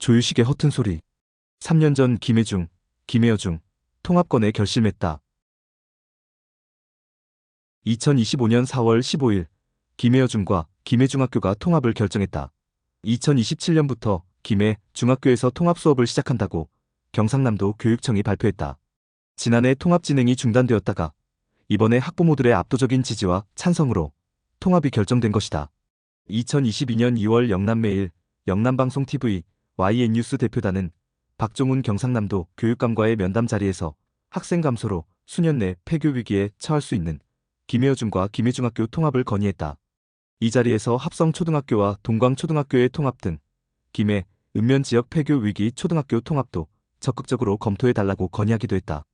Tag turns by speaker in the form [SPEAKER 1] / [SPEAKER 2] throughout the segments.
[SPEAKER 1] 조유식의 허튼 소리. 3년 전 김해중, 김해여중 통합건에 결심했다. 2025년 4월 15일 김해여중과 김해중학교가 통합을 결정했다. 2027년부터 김해 중학교에서 통합 수업을 시작한다고 경상남도 교육청이 발표했다. 지난해 통합 진행이 중단되었다가 이번에 학부모들의 압도적인 지지와 찬성으로 통합이 결정된 것이다. 2022년 2월 영남매일 영남방송TV YN뉴스 대표단은 박종훈 경상남도 교육감과의 면담 자리에서 학생 감소로 수년 내 폐교 위기에 처할 수 있는 김해여중과 김해중학교 통합을 건의했다. 이 자리에서 합성초등학교와 동광초등학교의 통합 등 김해, 읍면 지역 폐교 위기 초등학교 통합도 적극적으로 검토해달라고 건의하기도 했다.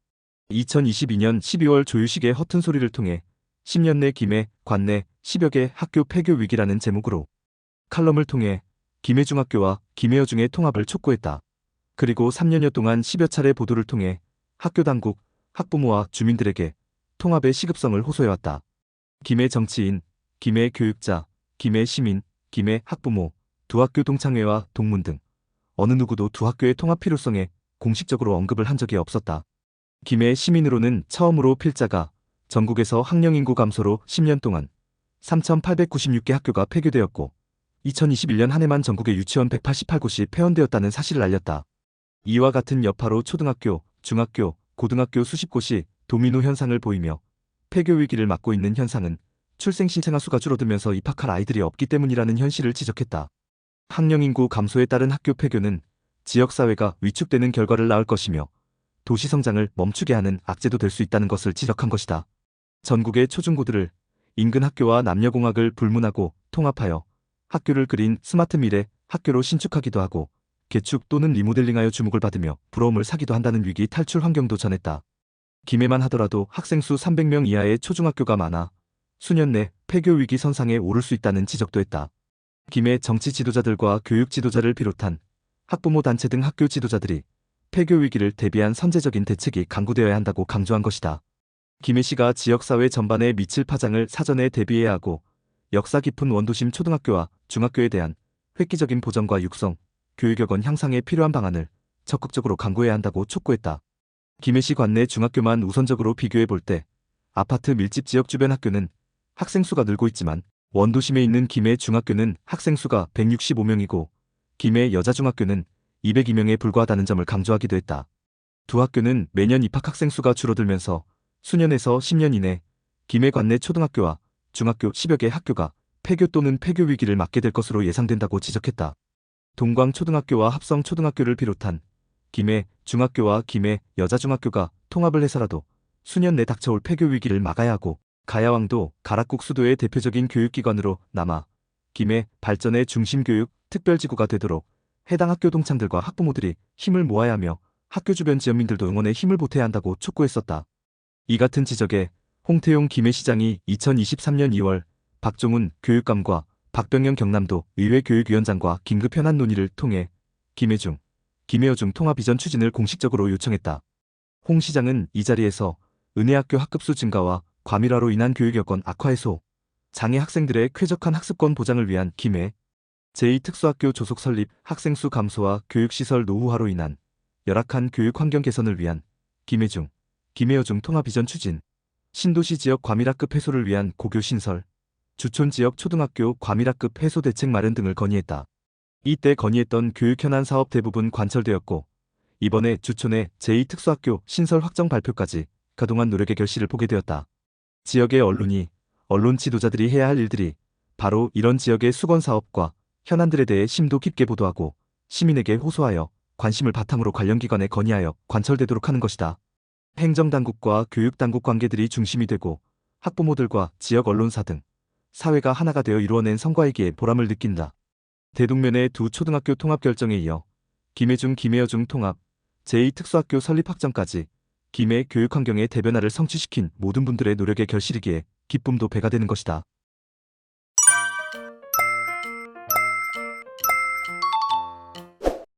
[SPEAKER 1] 2022년 12월 조유식의 허튼 소리를 통해 10년 내 김해, 관내 10여 개 학교 폐교 위기라는 제목으로 칼럼을 통해 김해중학교와 김해여중의 통합을 촉구했다. 그리고 3년여 동안 10여 차례 보도를 통해 학교 당국, 학부모와 주민들에게 통합의 시급성을 호소해왔다. 김해 정치인, 김해 교육자, 김해 시민, 김해 학부모, 두 학교 동창회와 동문 등 어느 누구도 두 학교의 통합 필요성에 공식적으로 언급을 한 적이 없었다. 김해 시민으로는 처음으로 필자가 전국에서 학령 인구 감소로 10년 동안 3,896개 학교가 폐교되었고 2021년 한 해만 전국의 유치원 188곳이 폐원되었다는 사실을 알렸다. 이와 같은 여파로 초등학교, 중학교, 고등학교 수십 곳이 도미노 현상을 보이며 폐교 위기를 맞고 있는 현상은 출생 신생아 수가 줄어들면서 입학할 아이들이 없기 때문이라는 현실을 지적했다. 학령 인구 감소에 따른 학교 폐교는 지역사회가 위축되는 결과를 낳을 것이며 도시 성장을 멈추게 하는 악재도 될 수 있다는 것을 지적한 것이다. 전국의 초중고들을 인근 학교와 남녀공학을 불문하고 통합하여 학교를 그린 스마트 미래 학교로 신축하기도 하고 개축 또는 리모델링하여 주목을 받으며 부러움을 사기도 한다는 위기 탈출 환경도 전했다. 김해만 하더라도 학생 수 300명 이하의 초중학교가 많아 수년 내 폐교 위기 선상에 오를 수 있다는 지적도 했다. 김해 정치 지도자들과 교육 지도자를 비롯한 학부모 단체 등 학교 지도자들이 폐교 위기를 대비한 선제적인 대책이 강구되어야 한다고 강조한 것이다. 김해시가 지역사회 전반에 미칠 파장을 사전에 대비해야 하고 역사 깊은 원도심 초등학교와 중학교에 대한 획기적인 보전과 육성, 교육여건 향상에 필요한 방안을 적극적으로 강구해야 한다고 촉구했다. 김해시 관내 중학교만 우선적으로 비교해 볼 때 아파트 밀집 지역 주변 학교는 학생 수가 늘고 있지만 원도심에 있는 김해 중학교는 학생 수가 165명이고 김해 여자중학교는 202명에 불과하다는 점을 강조하기도 했다. 두 학교는 매년 입학 학생 수가 줄어들면서 수년에서 10년 이내 김해 관내 초등학교와 중학교 10여 개 학교가 폐교 또는 폐교 위기를 맞게 될 것으로 예상된다고 지적했다. 동광초등학교와 합성초등학교를 비롯한 김해 중학교와 김해 여자중학교가 통합을 해서라도 수년 내 닥쳐올 폐교 위기를 막아야 하고 가야왕도 가락국 수도의 대표적인 교육기관으로 남아 김해 발전의 중심교육 특별지구가 되도록 해당 학교 동창들과 학부모들이 힘을 모아야 하며 학교 주변 지역민들도 응원에 힘을 보태야 한다고 촉구했었다. 이 같은 지적에 홍태용 김해시장이 2023년 2월 박종훈 교육감과 박병영 경남도 의회교육위원장과 긴급 현안 논의를 통해 김해중, 김해여중 통합 이전 추진을 공식적으로 요청했다. 홍 시장은 이 자리에서 은혜학교 학급수 증가와 과밀화로 인한 교육 여건 악화 해소, 장애 학생들의 쾌적한 학습권 보장을 위한 김해 제2특수학교 조속 설립, 학생 수 감소와 교육시설 노후화로 인한 열악한 교육 환경 개선을 위한 김해중, 김해여중 통합 이전 추진, 신도시 지역 과밀학급 해소를 위한 고교 신설, 주촌 지역 초등학교 과밀학급 해소 대책 마련 등을 건의했다. 이때 건의했던 교육 현안 사업 대부분 관철되었고 이번에 주촌의 제2특수학교 신설 확정 발표까지 그동안 노력의 결실을 보게 되었다. 지역의 언론이, 언론 지도자들이 해야 할 일들이 바로 이런 지역의 수건 사업과 현안들에 대해 심도 깊게 보도하고 시민에게 호소하여 관심을 바탕으로 관련 기관에 건의하여 관철되도록 하는 것이다. 행정당국과 교육당국 관계들이 중심이 되고 학부모들과 지역 언론사 등 사회가 하나가 되어 이루어낸 성과이기에 보람을 느낀다. 대동면의 두 초등학교 통합 결정에 이어 김해중 김해여중 통합, 제2특수학교 설립 확정까지 김해 교육 환경의 대변화를 성취시킨 모든 분들의 노력의 결실이기에 기쁨도 배가 되는 것이다.